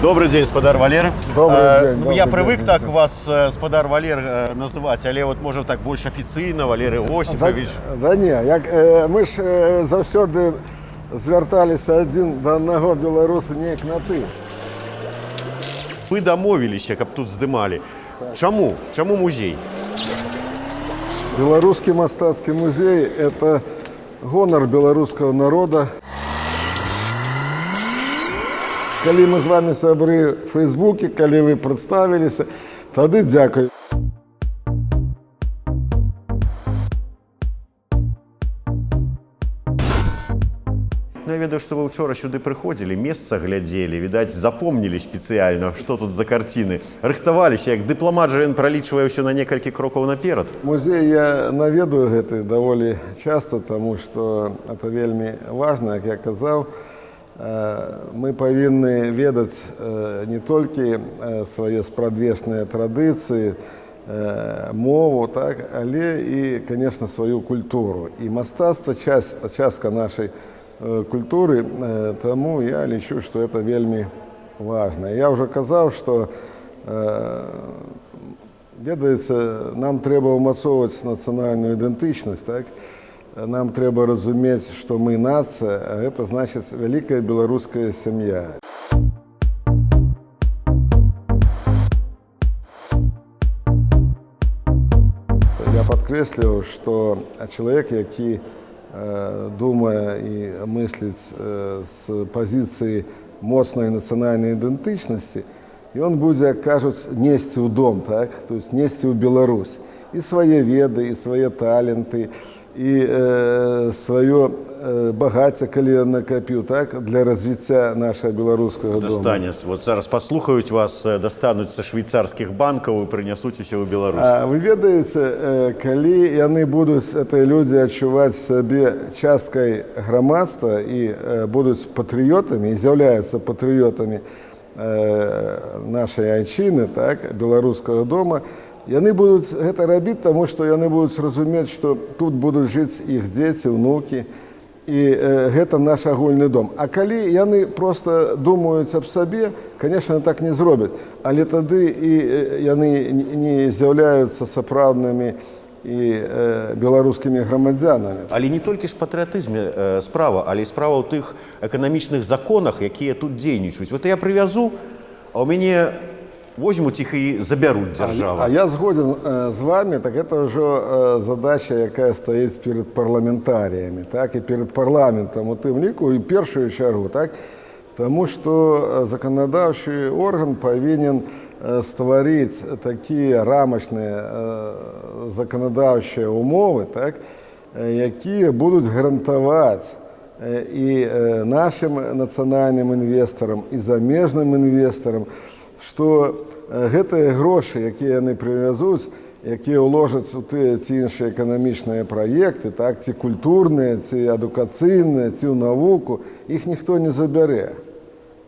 Добрый день, спадар Валер. Добрый день. Я привык так вас, спадар Валер, называть, але вот можем так больше офиційно, Валерий Осипович. Да ні, ми ж завсёды зверталися один до одного білоруса неяк на ти. Вы домовились, каб тут здымали. Чаму? Чаму музей? Белорусский мастацкий музей – это гонор белорусского народа. Калі мы з вами сябры в Фейсбуке, калі вы прадставіліся, тады дзякуй. Ну, я ведаю, што вы учора сюды прыходзілі, месца глядзелі, відаць, запомнілі спецыяльна, што тут за карціны. Рыхтаваліся, як дыпламат жа ён пралічвае ўсё на некалькі крокаў наперад. Музей я наведаю гэты даволі часта, таму што это вельмі важна, як я казаў. Мы павінны ведаць не толькі свае спрадвечныя традыцыі, мову, так, але і, конечно, сваю культуру. І мастацтва частка нашай культуры, таму я лічу, што это вельмі важна. Я ўжо казаў, што, ведаеце, нам трэба ўмацоўваць нацыянальную ідэнтычнасць, так? Нам трэба разумець, што мы нацыя, а гэта значыць вялікая беларуская сям'я. Я падкрэсліваў, што чалавек, які думае і мысліць з пазіцыі моцнай нацыянальнай ідэнтычнасці, ён будзе, як кажуць, несці ў дом, так? То есть несці ў Беларусь. І свае веды, і свае таленты, і сваё багацце, калі ён накапіў, так, для развіцця нашага беларускага дома. Дастане, вот зараз паслухаюць вас, дастануць са швейцарскіх банкаў і прынясуцеся ў Беларусь. Вы ведаеце, калі яны будуць, гэтыя людзі, адчуваць сабе часткай грамадства і будуць патрыётамі, і з'яўляюцца патрыётамі нашай айчыны, так, беларускага дома, яны будуць гэта рабіць, таму што яны будуць разумець, што тут будуць жыць іх дзеці, унукі, і гэта наш агульны дом. А калі яны проста думаюць аб сабе, конечно, так не зробяць, але тады і яны не з'яўляюцца сапраўднымі і беларускімі грамадзянамі. Але не толькі ж патрыятызме справа, але і справа ў тых эканамічных законах, якія тут дзейнічаюць. Вот я прывязу, а ў мяне возьмуць іх і забяруць дзяржаву. А я згоден з вами, так это ўжо задача, якая стаіць перад парламентарыямі, так, і перад парламентам у тым ліку, і першую чаргу, так, таму што заканадаўчы орган павінен стварыць такія рамачныя заканадаўчыя умовы, так, якія будуць гарантаваць і нашым нацыянальным інвестарам, і замежным інвестарам, што гэтыя грошы, якія яны прывязуць, якія ўложаць у тыя ці іншыя эканамічныя праекты, так, ці культурныя, ці адукацыйныя, ці ў навуку, іх ніхто не забярэ.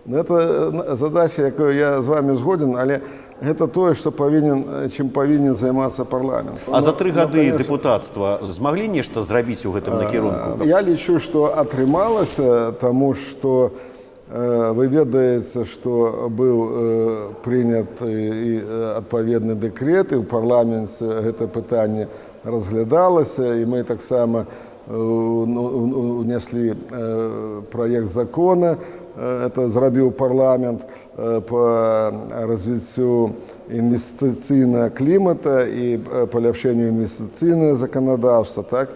Гэта задача, якую я з вами згоден, але гэта тое, што чым павінен займацца парламент. А за 3 гады дэпутацтва змаглі нешта зрабіць у гэтым накірунку? Я лічу, што атрымалася, таму што вы ведаеце, што быў прынят і адпаведны дэкрэт, і ў парламенце гэта пытанне разглядалася, і мы таксама унеслі праект закона, это зрабіў парламент па развіццю інвестыцыйнага клімата і паляпшэнню інвестыцыйнага заканадаўства, так,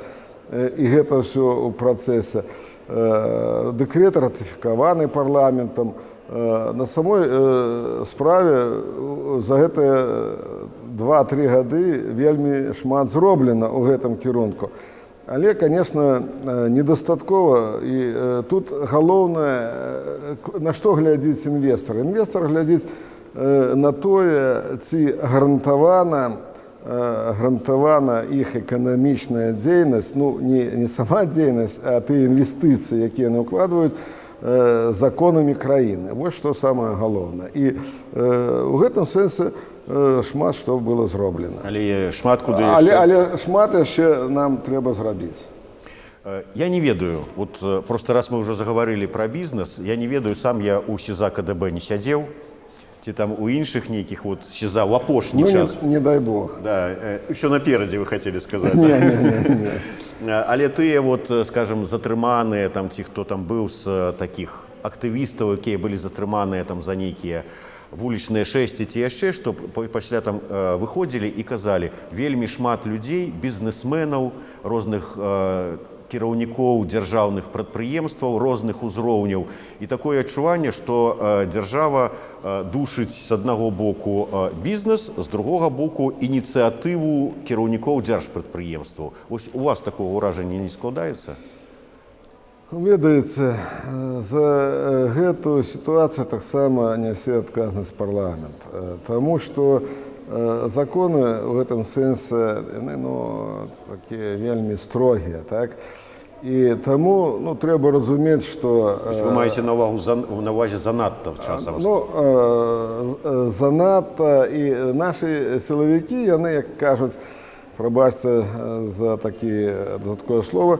і гэта ўсё ў працэсе. Дэкрэт ратыфікаваны парламентам. На самой справе за гэтыя 2-3 гады вельмі шмат зроблена ў гэтым кірунку. Але, конечно, недастаткова, і тут галоўнае, на што глядзіць інвестар. Інвестар глядзіць на тое, ці гарантавана іх эканамічная дзейнасць, ну, не сама дзейнасць, а тыя інвестыцыі, якія яны ўкладваюць законамі краіны. Вось што самае галоўнае. І ў гэтым сэнсе шмат што было зроблена. Але шмат куды яшчэ? Але шмат яшчэ нам трэба зрабіць. Я не ведаю, вот просто раз мы уже заговорили про бизнес, я не ведаю, сам я у СИЗА КДБ не сядзеў, Ці там у іншых нейкіх вот за ў апошні Ну, час. не дай бог. Да, еще наперадзе вы хотели сказать. Не. Але тыя вот, скажем, затрыманыя там ці хто там быў з такіх актывістаў, якія былі затрыманыя там за нейкія вулічныя шэсці ці яшчэ, што пасля там выходзілі і казалі, вельмі шмат людзей, бізнесменаў, розных кіраўнікоў дзяржаўных прадпрыемстваў розных узроўняў. І такое адчуванне, што дзяржава душыць з аднаго боку бізнес, з другога боку ініцыятыву кіраўнікоў дзяржпрадпрыемстваў. Вось у вас такого ўражання не складаецца? Ведаеце, за гэтую сітуацыю таксама нясе адказнасць парламент. Таму што законы в этом сэнсе такія вельмі строгія, так? І таму трэба разумець, што... Вы маеце на ўвазе занадта часам? Занадта, і нашы сілавікі, яны, як кажуць, прабачце за такое слово,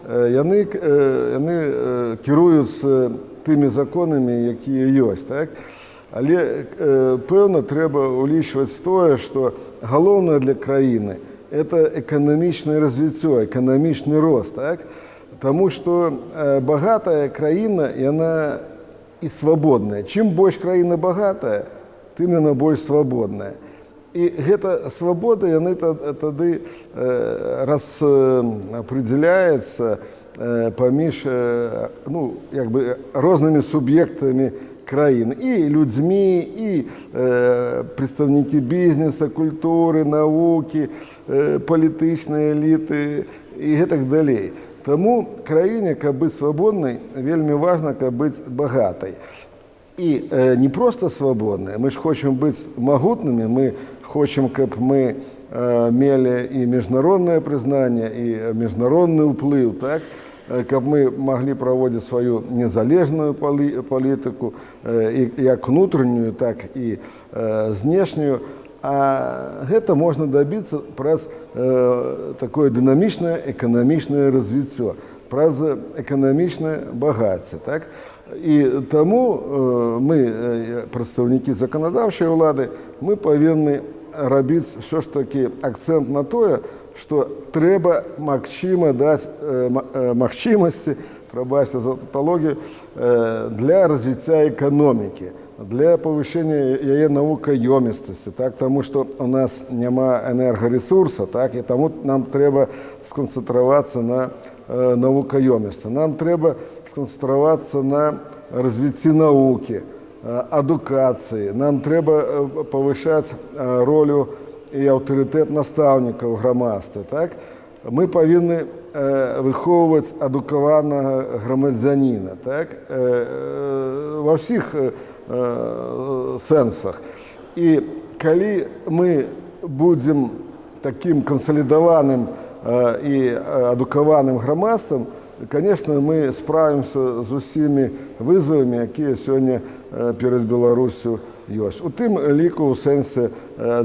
яны кіруюцца тымі законамі, якія ёсць, так? Але пэўна трэба улічваць тое, што галоўнае для краіны – это эканамічнае развіццё, эканамічны рост, так? Таму што багатая краіна, яна і свабодная. Чым больш краіна багатая, тым яна больш свабодная. І гэта свабода, яны тады распределяецца паміж рознымі суб'ектамі краін, і людзьмі, і прадстаўнікі бізнеса, культуры, навукі, палітычныя эліты і гэтак далей. Таму краіне, каб быць свабоднай, вельмі важна, каб быць багатай. І не проста свабоднай, мы ж хочам быць магутнымі, мы хочам, каб мы мелі і міжнароднае прызнанне, і міжнародны ўплыў, так? Каб мы маглі праводзіць сваю незалежную палітыку, як унутраную, так і знешнюю. А гэта можна дабіцца праз такое дынамічнае эканамічнае развіццё, праз эканамічнае багацце, так? І таму мы, прадстаўнікі заканадаўчай улады, мы павінны рабіць ўсё ж такі акцэнт на тое, што трэба даць магчымасці, прабачце за тавталогію, для развіцця эканомікі, для павышэння яе навукаёмістасці, так? Таму што у нас няма энергарэсурса, так? І таму нам трэба сканцэнтравацца на навукаёмісці. Нам трэба сканцэнтравацца на развіцці навукі, адукацыі. Нам трэба павышаць ролю і аўтарытэт настаўнікаў грамадства, так? Мы павінны выхоўваць адукаванага грамадзяніна, так? Ва ўсіх сэнсах. І калі мы будзем такім кансалідаваным і адукаваным грамадствам, конечно, мы справімся з усімі вызовамі, якія сёння перад Беларусю ёсць. У тым ліку ў сэнсе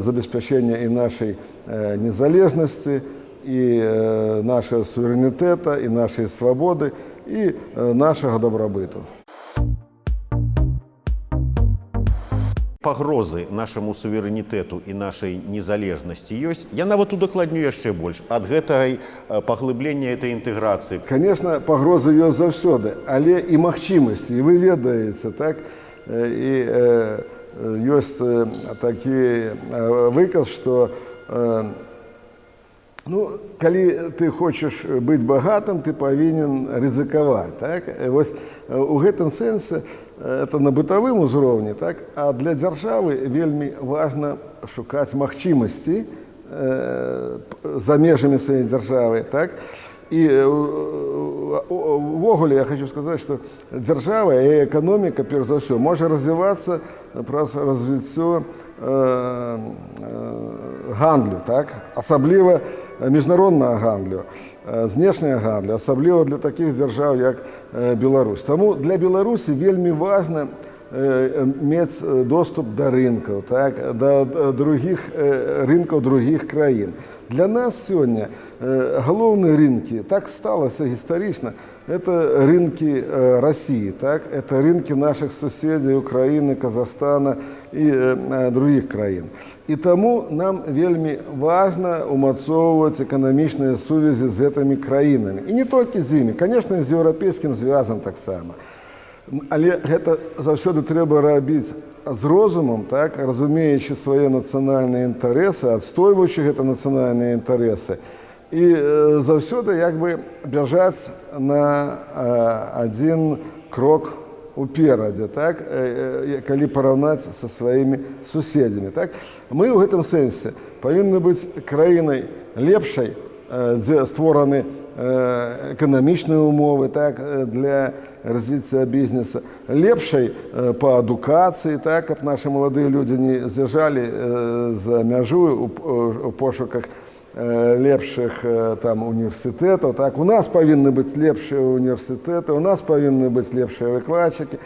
забеспячэння і нашай незалежнасці, і нашага суверэнітэта, і нашай свабоды, і нашага дабрабыту. Пагрозы нашаму суверэнітэту і нашай незалежнасці ёсць. Я нават удакладню яшчэ больш ад гэтай паглыблення этой інтэграцыі. Конечно, пагрозы ёсць заўсёды, але і магчымасці. І вы ведаеце, так? І ёсць такі выказ, што калі ты хочаш быць багатым, ты павінен рызыкаваць, так? Вось у гэтым сэнсе это на бытавым узроўні, так? А для дзяржавы вельмі важна шукаць магчымасці за межамі сваёй дзяржавы, так? І увогуле я хочу сказаць, што дзяржава і эканоміка, перш за ўсё, можа развівацца праз развіццё гандлю, так? Асабліва міжнароднага гандлю, знешняга гандлю, асабліва для такіх дзяржаў, як Беларусь. Таму для Беларусі вельмі важна мець доступ да рынкаў, так? Да другіх рынкаў другіх краін. Для нас сёння галоўныя рынкі, так сталася гістарычна, это рынки России, так? Это рынки наших соседей Украины, Казахстана и других краін. І тому нам вельмі важна умацоўваць эканамічныя сувязі з гэтымі краінамі. І не толькі з імі, конечно, з еўрапейскім звязам таксама. Але гэта заўсёды трэба рабіць з розумам, так, разумеючы свае нацыянальныя інтарэсы, адстойваючы гэта нацыянальныя інтарэсы, і заўсёды як бы бяжаць на адзін крок уперадзе, так, калі параўнаць са сваімі суседзямі. Так. Мы ў гэтым сэнсе павінны быць краінай лепшай, дзе створаны эканамічныя умовы, так, для развіцця бізнеса, лепшай па адукацыі, так, каб нашы маладыя людзі не з'язджалі за мяжу у пошуках лепшых там універсітэтаў. Так. У нас павінны быць лепшыя універсітэты, у нас павінны быць лепшыя выкладчыкі,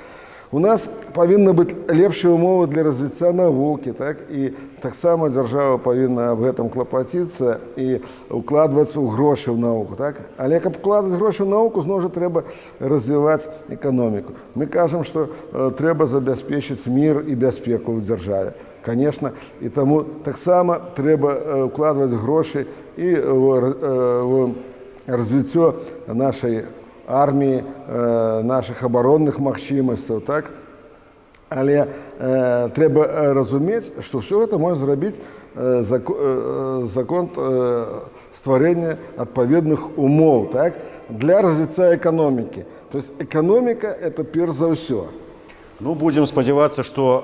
у нас павінны быць лепшыя умовы для развіцця навукі, так, і таксама дзяржава павінна аб гэтым клапаціцца і укладваць у грошы ў науку. Так. Але каб укладваць грошы ў науку, зноў жа трэба развіваць эканоміку. Мы кажам, што трэба забяспечыць мір і бяспеку ў дзяржаве. Конечно, і таму таксама трэба укладваць грошы і ў развіццё нашай арміі, нашых абаронных магчымасцяў, так? Але трэба разумець, што ўсё гэта можна зрабіць за конт стварэння адпаведных умоў, так? Для развіцця эканомікі. То есть эканоміка – это перш за ўсё. Ну, будем спадзявацца, што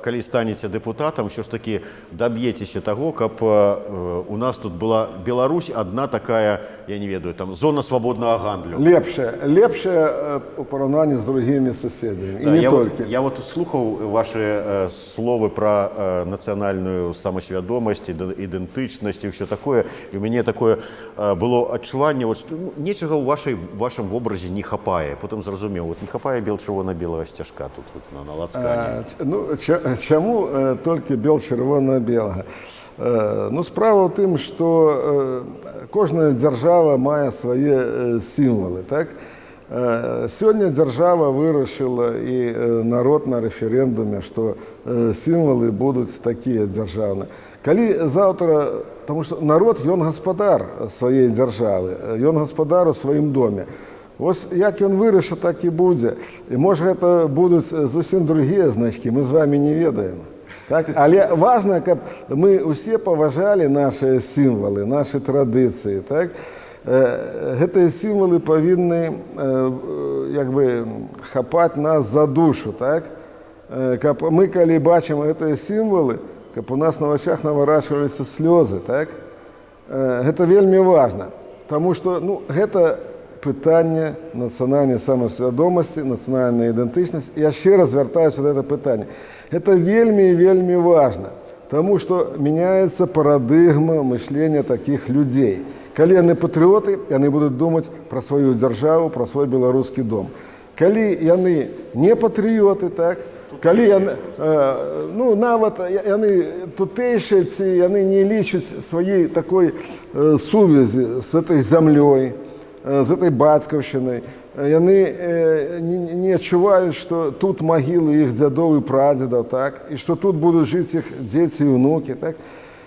калі станеце дэпутатам, ўсё ж такі даб'ецеся таго, каб у нас тут была Беларусь адна такая, я не ведаю, там зона свабоднага гандлю. Лепшая у параўнанні з другімі суседзямі. Да, і не толькі. Я вот слухаў ваши словы пра нацыянальную самасвядомасць, ідэнтычнасць і ўсё такое, і ў мяне такое было адчуванне, вот, што нечага ў вашым вобразе не хапае. Потым зразумеў, вот не хапае бел-чырвона-белага сцяжка тут. На лацкане. Ну, чаму толькі бел-чырвона-белага? Ну, справа ў тым, што кожная дзяржава мае свае сімвалы, так? Сёння дзяржава вырашыла і народ на рэферэндуме, што сімвалы будуць такія дзяржаўныя. Калі заўтра, таму што народ, ён гаспадар сваёй дзяржавы, ён гаспадар у сваім доме. Вось як ён вырашыць, так і будзе. І можа гэта будуць зусім другія значкі, мы з вами не ведаем. Так? Але важна, каб мы ўсе паважалі нашыя сімвалы, нашы традыцыі. Так? Гэтыя сімвалы павінны як бы хапаць нас за душу. Так? Каб мы, калі бачым гэтыя сімвалы, каб у нас на вачах наварачваліся слёзы. Так? Гэта вельмі важна, таму што гэта пытанне нацыянальнай самасвядомасці, нацыянальнай ідэнтычнасці. Яшчэ раз вяртаюся да гэта пытання. Гэта вельмі і вельмі важна, таму што мяняецца парадыгма мышлення такіх людзей. Калі яны патрыоты, яны будуць думаць пра сваю дзяржаву, пра свой беларускі дом. Калі яны не патрыоты, так, калі яны, нават яны тутэйшыя, ці яны не лічаць сваёй такой сувязі з этой зямлёй, з этой бацькаўшчынай, яны не адчуваюць, што тут магілы іх дзядоў і прадзедаў, так, і што тут будуць жыць іх дзеці і ўнукі. Так.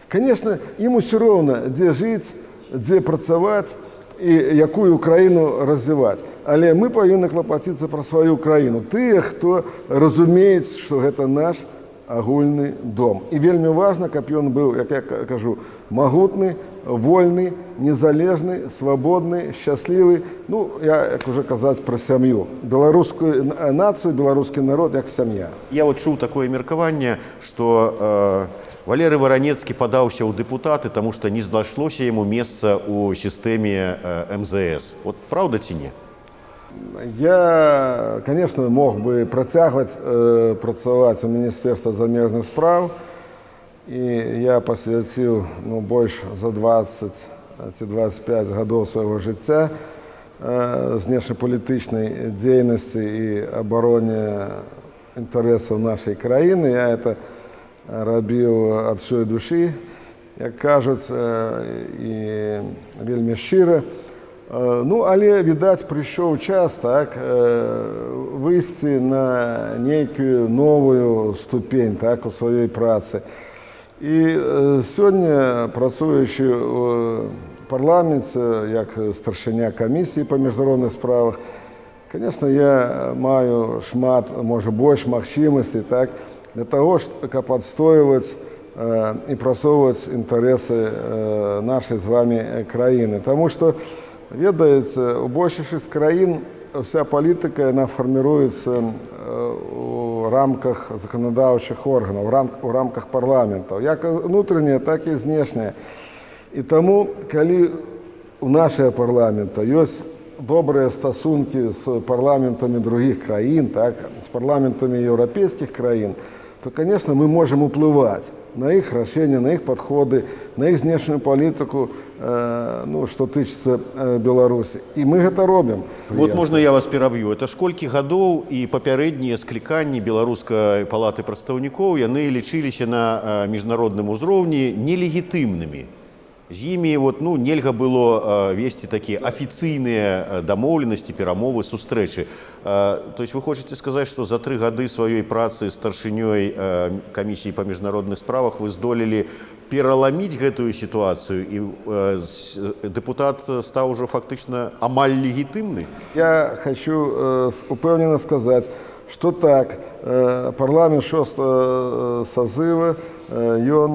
Конечно, ім усё роўна, дзе жыць, дзе працаваць і якую краіну развіваць. Але мы павінны клапаціцца пра сваю краіну. Тыя, хто разумеюць, што гэта наш агульны дом. І вельмі важна, каб ён быў, як я кажу, магутны, вольны, незалежны, свабодны, шчаслівы. Ну, я, як уже казаць, пра сям'ю. Беларускую нацыю, беларускі народ, як сям'я. Я вот чуў такое меркаванне, што Валерый Варанецкі падаўся ў дэпутаты, таму што не знайшлося яму месца ў сістэме МЗС. Вот правда ці не? Я, конечно, мог бы працягваць працаваць у Міністэрстве замежных спраў, і я пасвяціў больш за 20 ці 25 гадоў свайго жыцця знешнепалітычнай дзейнасці і абароне інтарэсаў нашай краіны. Я это рабіў ад усёй душы, як кажуць, і вельмі шчыра. Ну, але, відаць, прыйшоў час, так, выйсці на нейкую новую ступень, так, у сваёй працы. І сёння, працуючы ў парламенце, як старшыня камісіі па міжнародных справах, конечно, я маю шмат, можа, больш магчымасцей, так, для таго, каб адстойваць і прасоўваць інтарэсы нашай з вами краіны. Таму што, ведаеце, у большасці з краін вся палітыка, яна фарміруецца у рамках заканадаўчых органаў, у рамках парламентаў, як внутренняя, так і знешняя. І таму, калі у нашага парламента ёсць добрыя стасункі з парламентамі другіх краін, так, з парламентамі еўрапейскіх краін, то, конечно, мы можем уплываць на іх рашэнні, на іх падходы, на іх знешнюю палітыку, ну, што тычыцца Беларусі. І мы гэта робім. Вот можна я вас пераб'ю. Это ж колькі гадоў і папярэднія скліканні Беларускай палаты прадстаўнікоў, яны лічыліся на міжнародным узроўні нелегітымнымі. З імі вот, ну, нельга было весці такія афіцыйныя дамоўленасці, перамовы, сустрэчы. То есть вы хочаце сказаць, што за 3 гады сваёй працы старшынёй камісіі па міжнародных справах вы здолелі пераламіць гэтую сітуацыю і дэпутат стаў ужо фактычна амаль легітымны? Я хочу упэўнена сказаць, што так, парламент 6-го сазыва, ён,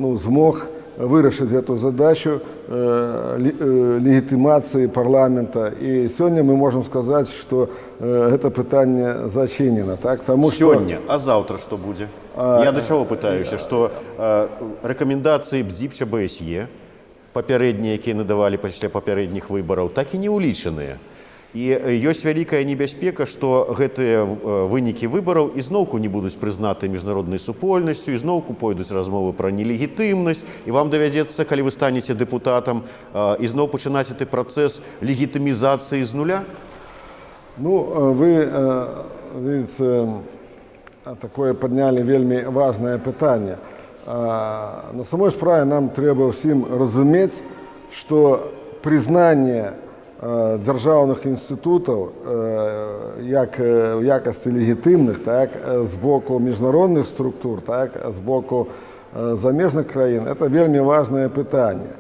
ну, змог вырашыць эту задачу легітымацыі парламента. І сёння мы можам сказаць, што гэта пытанне зачынена. Так? Таму, сёння, а заўтра што будзе? Я да чаго пытаюся, што рэкамендацыі БДЗІП ЧБСЕ, папярэднія, якія надавалі пасля папярэдніх выбараў, так і не ўлічаныя. І ёсць вялікая небяспека, што гэтыя вынікі выбараў ізноўку не будуць прызнаты міжнароднай супольнасцю, ізноўку пойдуць размовы пра нелегітымнасць, і вам давядзецца, калі вы станеце дэпутатам, ізноў пачынаць гэты працэс легітымізацыі з нуля? Ну, вы, видите, такое паднялі вельмі важнае пытанне. На самой справе нам трэба ўсім разумець, што прызнанне дзяржаўных інстытутаў, як у якасці легітымных, так, з боку міжнародных структур, так, з боку замежных краін, это вельмі важнае пытанне.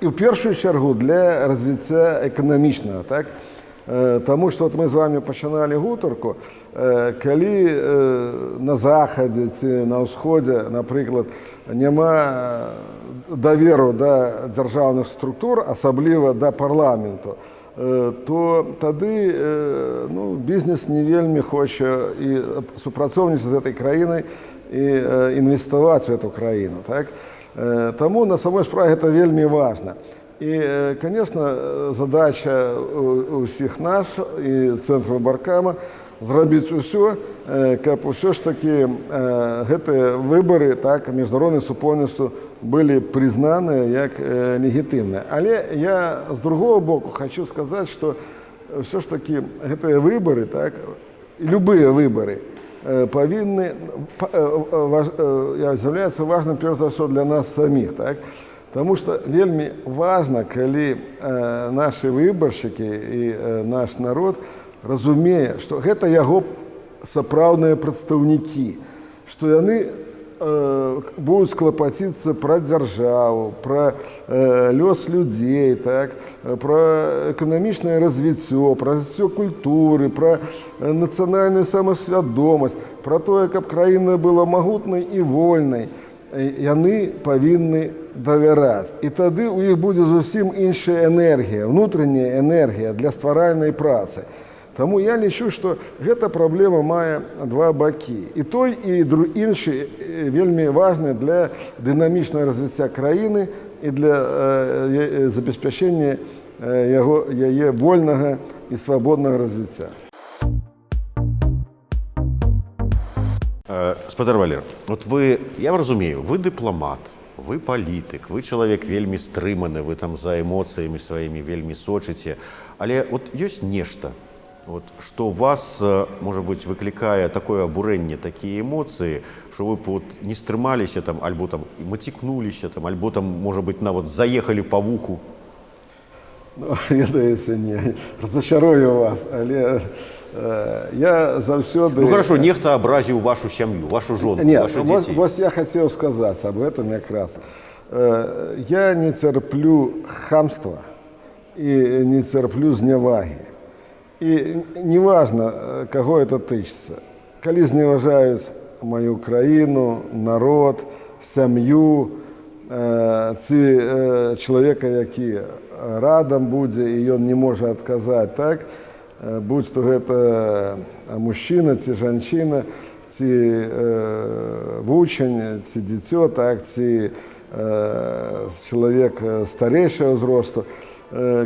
І ў першую чаргу для развіцця эканамічнага, так? Таму што мы з вами пачыналі гутарку, калі на захадзе ці на ўсходзе, напрыклад, няма даверу да дзяржаўных структур, асабліва да парламенту, то тады, ну, бізнес не вельмі хоча і супрацоўнічаць з гэтай краінай і інвеставаць у эту краіну. Так? Таму на самой справе гэта вельмі важна. І, конечно, задача ўсіх наш і цэнтру Баркама зрабіць усё, каб усё ж такі гэтыя выбары, так, міжнароднай супольнасцю былі прызнаныя як легітымныя. Але я з другого боку хочу сказаць, што ўсё ж такі гэтыя выбары, так, любыя выбары павінны з'яўляюцца важным перш за ўсё для нас саміх, так. Таму што вельмі важна, калі нашы выбаршчыкі і наш народ разумее, што гэта яго сапраўдныя прадстаўнікі, што яны будуць клапаціцца пра дзяржаву, пра лёс людзей, так, пра эканамічнае развіццё, пра развіццё культуры, пра нацыянальную самасвядомасць, пра тое, каб краіна была магутнай і вольнай. Яны павінны давяраць. І тады ў іх будзе зусім іншая энергія, внутренняя энергія для стваральнай працы. Таму я лічу, што гэта праблема мае два бакі. І той, і іншы вельмі важны для дынамічнага развіцця краіны і для забеспячэння яе вольнага і свабоднага развіцця. Спадар Валер, вот вы, я разумею, вы дыпламат, вы палітык, вы чалавек вельмі стрыманы, вы там за эмоцыямі сваімі вельмі сочыце, але вот ёсць нешта, вот, што у вас, можа быць, выклікае такое абурэнне, такія эмоцыі, што вы вот не стрымаліся там, альбо там мацікнуліся там, альбо там, можа быць, нават заехалі па вуху? Ну, ведаеце, не, разочарую вас, але я заўсёды... Ну хорошо, нехта абразіў вашу сям'ю, вашу жонку, Нет, ваших вот, дзяцей. вот я хотел сказать об этом как раз. Я не терплю хамства и не терплю зневаги. И неважно, кого это тычется. Коли зневажают мою краину, народ, сям'ю, ці чоловіка, який радам будзе, і ён не можа адказаць, так? Будь то гэта мужчына ці жанчына, ці вучань, ці дзіцё, так, ці чалавек старэйшага ўзросту.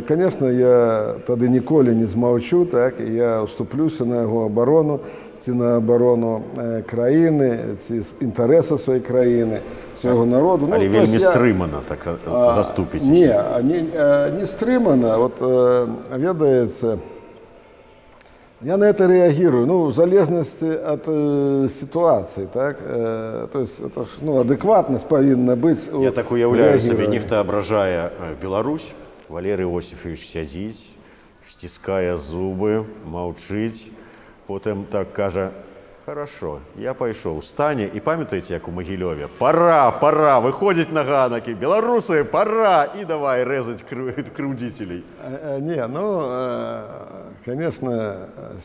Конечно, я тады ніколі не змаўчу, так, і я уступлюся на яго абарону, ці на абарону краіны, ці інтарэса сваёй краіны, свайго народу. Але вельмі стрымана так заступіцеся. Не стрымана. Вот, ведаеце, я на это реагирую, ну, в залежности от ситуации, так? То есть, это ж, ну, адекватность повинна быть. Я так уяўляю сабе, нехта абражае Беларусь, Валерий Осипович сядзіць, сціскае зубы, маўчыць, потым так кажа: хорошо, я пайшоў, стане, і памятаеце, як у Магілёве, пора, выходзіць на ганакі, беларусы, пора, і давай рэзаць крыўдзіцелей. Не, ну, конечно,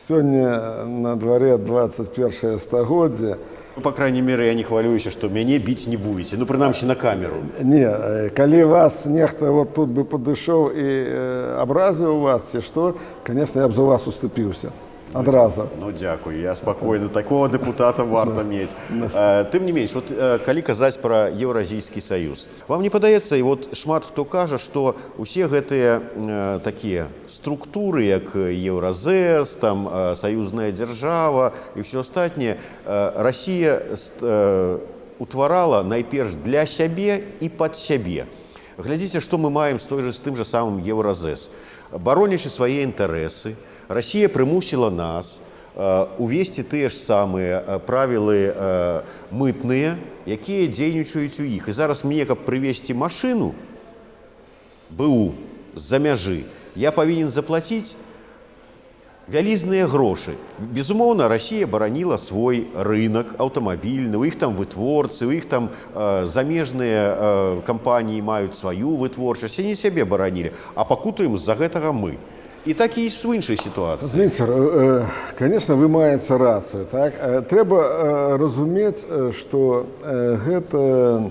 сегодня на дворе 21 стагоддзе. Ну, по крайней мере, я не хвалююся, што мяне біць не будете, ну, прынамсі, на камеру. Не, калі вас нехта вот тут бы падышоў і абразіў вас, ці што, конечно, я б за вас уступіўся. Адразу. Ну, дзякую, я спакойны, такого депутата варта мець. Тым не менш, вот, калі казаць пра Еўразійскі саюз, вам не падаецца, і вот шмат хто кажа, што усе гэтыя такія структуры, як Еўразэс, там, саюзная дзяржава і ўсё астатняе, Расія утварала найперш для сябе і пад сябе. Глядзіце, што мы маем з тым жа самым Еўразэс. Баронячы свае інтарэсы, Расія прымусіла нас увесці тыя ж самыя правілы мытныя, якія дзейнічаюць у іх. І зараз мне, каб прывезці машыну, БУ, з-за мяжы, я павінен заплаціць вялізныя грошы. Безумоўна, Расія бараніла свой рынок аўтамабільны, у іх там вытворцы, у іх там замежныя кампаніі маюць сваю вытворчасць, і не сябе баранілі, а пакутуем з-за гэтага мы. І так і в іншай сітуацыі. Зміцер, конечно, вы маеце рацыю, так? Трэба разумець, што гэта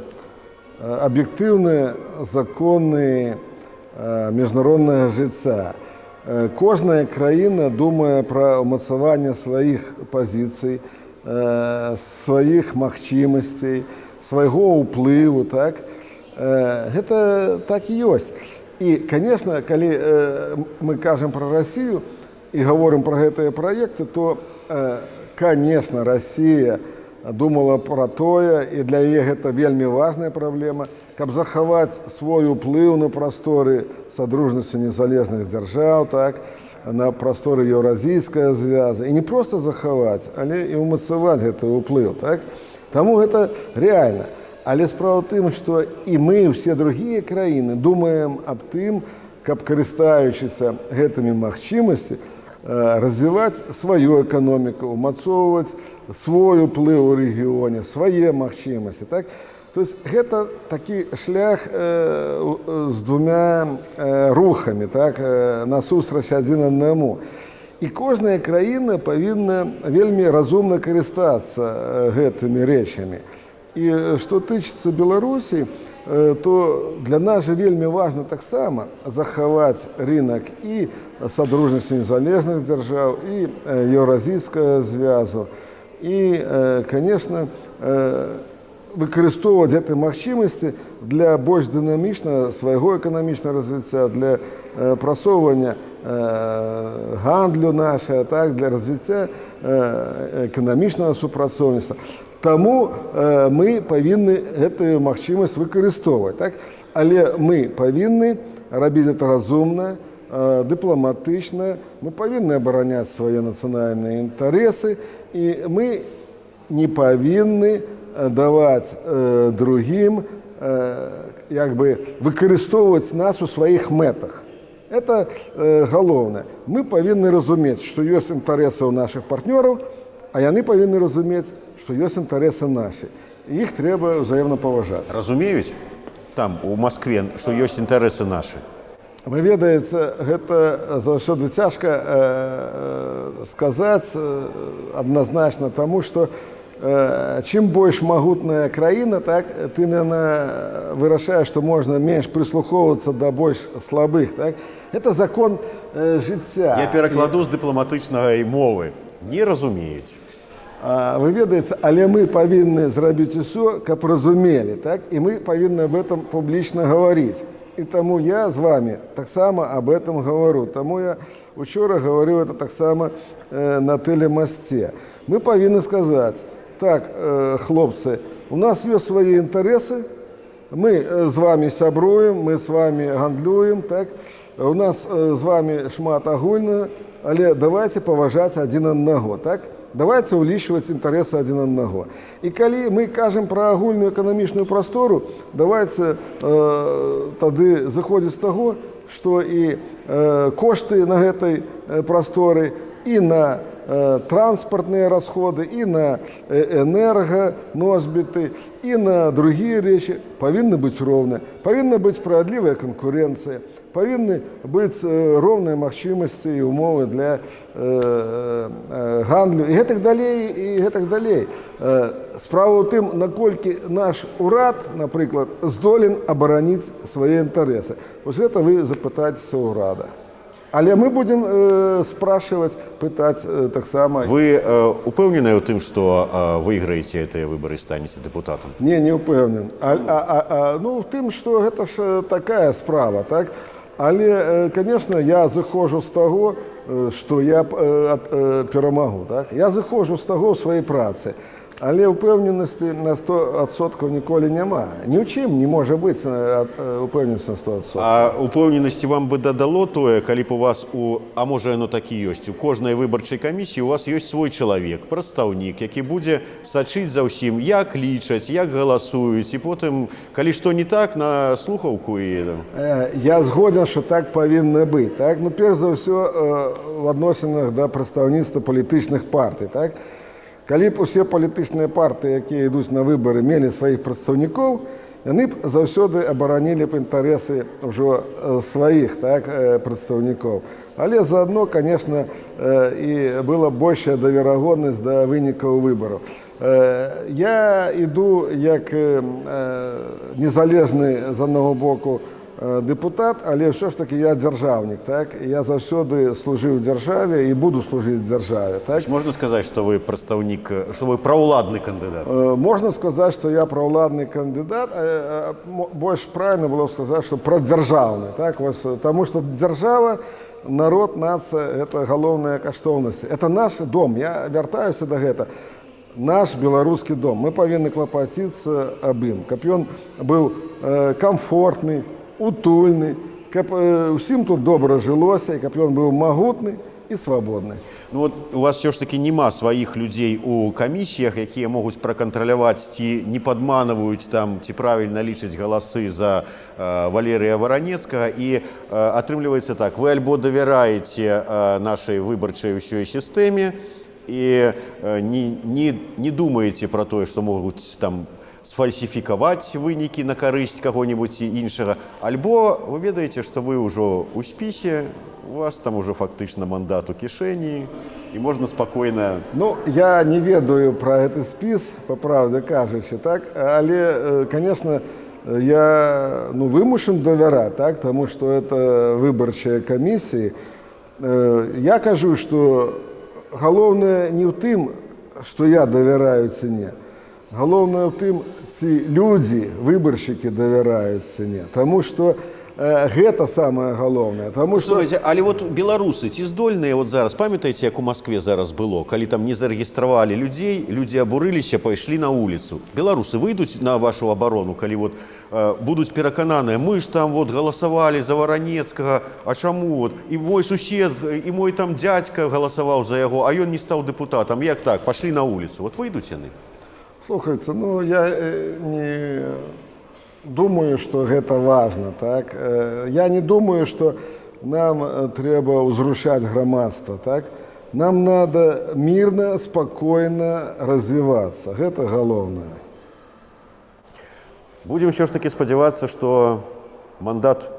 аб'ектыўныя законы міжнароднага жыцця. Кожная краіна думае пра ўмацаванне сваіх пазіцый, сваіх магчымасцей, свайго ўплыву, так? Гэта так і ёсць. И, конечно, калі мы кажем про Россию и говорим про гэтыя проекты, то, конечно, Россия думала про тое, и для яе гэта вельмі важная праблема, каб захаваць свой уплыў на прасторы Садружнасці незалежных дзяржаў, так, на прасторы Еўразійскага звяза. И не просто захаваць, але і ўмацаваць гэты ўплыў, так. Таму гэта реально. Але справа ў тым, што і мы, і ўсе другія краіны думаем аб тым, каб, карыстаючыся гэтымі магчымасці, развіваць сваю эканоміку, умацоўваць свой уплыў у рэгіёне, свае магчымасці. Так? То есть гэта такі шлях з двумя рухамі, так? Насустрач адзін аднаму. І кожная краіна павінна вельмі разумна карыстацца гэтымі рэчамі. И что тычыцца Беларусі, то для нас же вельмі важна таксама захаваць рынок і Садружнасці незалежных дзяржаў, і Еўразійскага звязу, і, конечно, выкарыстоўваць гэтай магчымасці для больш дынамічнага свайго эканамічнага развіцця, для прасоўвання гандлю нашага, так, для развіцця эканамічнага супрацоўніцтва. Таму мы павінны гэтую магчымасць выкарыстоўваць. Так? Але мы павінны рабіць гэта разумна, дыпламатычна, мы павінны абараняць свае нацыянальныя інтарэсы, і мы не павінны даваць другім як бы выкарыстоўваць нас у сваіх мэтах. Это галоўнае. Мы павінны разумець, што ёсць інтарэсы ў нашых партнёраў, а яны павінны разумець, што ёсць інтарэсы нашы. Іх трэба ўзаемна паважаць. Разумеюць там у Маскве, што ёсць інтарэсы нашы? Вы ведаеце, гэта заўсёды цяжка сказаць адназначна, таму што чым больш магутная краіна, так, тым яна вырашае, што можна менш прыслухоўвацца да больш слабых. Так. Это закон жыцця. Я перакладу з дыпламатычнай мовы. Не разумеюць. Вы ведаеце, але мы павінны зрабіць усё, каб разумелі, так, і мы павінны об этом публічна гаварыць. І таму я з вами таксама об этом говорю. Таму я учора говорю это таксама на телемасце. Мы павінны сказаць: так, хлопцы, у нас ёсць свае інтарэсы, мы з вами сябруем, мы з вами гандлюем, так, у нас з вами шмат агульнага, але давайте паважаць адзін аднаго, так? Давайте ўлічваць інтарэсы адзін аднаго. І калі мы кажам пра агульную эканамічную прастору, давайте тады зыходзіць з таго, што і кошты на гэтай прасторы, і на транспартныя расходы, і на энерганосьбіты, і на другія рэчы павінны быць роўныя. Павінна быць справядлівая канкурэнцыя, павінны быць роўныя магчымасці і умовы для гандлю і гэтак далей, і гэтак далей. Справа ў тым, наколькі наш урад, напрыклад, здолен абараніць свае інтарэсы. Вось гэта вы запытаецеся ўрада. Але мы будем спрашивать, пытать таксама. Вы упэўненыя ў тым, што выйграеце гэтыя выбары і станеце дэпутатам? Не ўпэўнен. Ну, в тым, што гэта ж такая справа, так? Але, конечно, я зыходжу з таго, што я перамагу, так? Я зыходжу з таго ў сваёй працы. Але ўпэўненасці на 100% ніколі няма. Ні ў чым не можа быць упэўненасць на 100%. А упэўненасці вам бы дадало тое, калі б у вас, а можа яно так і ёсць, у кожнай выбарчай камісіі у вас ёсць свой чалавек, прадстаўнік, які будзе сачыць за ўсім, як лічаць, як галасуюць, і потым, калі што не так, на слухаўку і... Я згоден, што так павінна быць. Так? Ну, перш за ўсё, в адносінах да прадстаўніцтва палітычных партый. Так? Калі б усе палітычныя партыі, якія ідуць на выбары, мелі сваіх прадстаўнікоў, яны б заўсёды абаранілі б інтарэсы ўжо сваіх, так, прадстаўнікоў. Але заадно, конечно, і была большая даверагоднасць да вынікаў выбараў. Я іду як незалежны з аднаго боку дэпутат, але ўсё ж таки я дзяржаўнік, так? Я заўсёды служыў дзяржаве і буду служыць дзяржаве, так? Можна сказаць, што вы прадстаўнік, што вы праўладны кандыдат? Можна сказаць, што я праўладны кандыдат, больш правільна было сказаць, што прадзяржаўны, так? Таму што дзяржава, народ, нацыя – это галоўная каштоўнасць. Это наш дом, я вяртаюся да гэта. Наш беларускі дом. Мы павінны клапаціцца аб ім, каб ён быў камфортны, утульны, каб усім тут добра жылося, і каб ён быў магутны і свабодны. Ну, вот у вас все ж таки нема сваіх людзей у камісіях, якія могуць пракантраляваць, ці не падманваюць там, ці правільна лічаць галасы за Валерыя Варанецкага, і атрымліваецца так: вы альбо давяраеце нашай выбарчай ўсёй сістэме і не думаеце пра тое, што могуць там сфальсіфікаваць вынікі на карысць каго-небудзь іншага, альбо вы ведаеце, што вы ўжо ў спісе, у вас там ужо фактычна мандат у кішэні, і можна спакойна... Ну, я не ведаю пра гэты спіс, па правде кажучы, так? Але, конечно, я вымушан давяраць, так? Таму што это выбарчыя камісіі. Я кажу, што галоўнае не ў тым, што я давяраю ці не. Галоўнае ў тым, ці людзі, выбаршчыкі давяраюць ці не. Таму што гэта самае галоўнае. Слухайце, але вот беларусы ці здольныя вот зараз, памятаеце, як у Маскве зараз было, калі там не зарэгістравалі людзей, людзі абурыліся, пайшлі на вуліцу. Беларусы выйдуць на вашу абарону, калі вот будуць перакананыя: мы ж там вот галасавалі за Варанецкага, а чаму вот і мой сусед, і мой там дзядзька галасаваў за яго, а ён не стаў дэпутатам. Як так? Пашлі на вуліцу. Вот выйдуць яны? Слухайце, ну я не думаю, што гэта важна, так? Я не думаю, што нам трэба ўзрушаць грамадства, так? Нам надо мирно, спокойно развиваться. Гэта галоўнае. Будем все ж таки спадзявацца, што мандат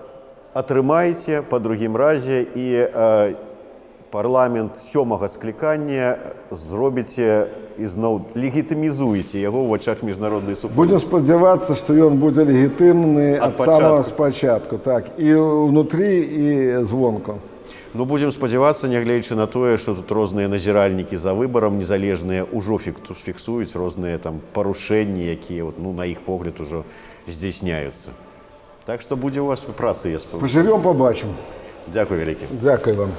атрымаеце па другім разе і парламент 7-го склікання зробіце ізноў легітымізуеце яго ў вачах міжнароднай Будем супольнасці. спадзявацца, што ён будзе легітымны ад самого спачатку, так, і ўнутры, і звонку. Ну, будзем спадзявацца, нягледзячы на тое, што тут розныя назіральнікі за выбарам незалежныя ўжо фіксуюць розныя там парушэнні, якія ну, на іх погляд ужо здзяйсняюцца. Так што будзе у вас праца, я спадзяюся. Пажывём, пабачым. Дзякуй вялікі. Дзякуй вам.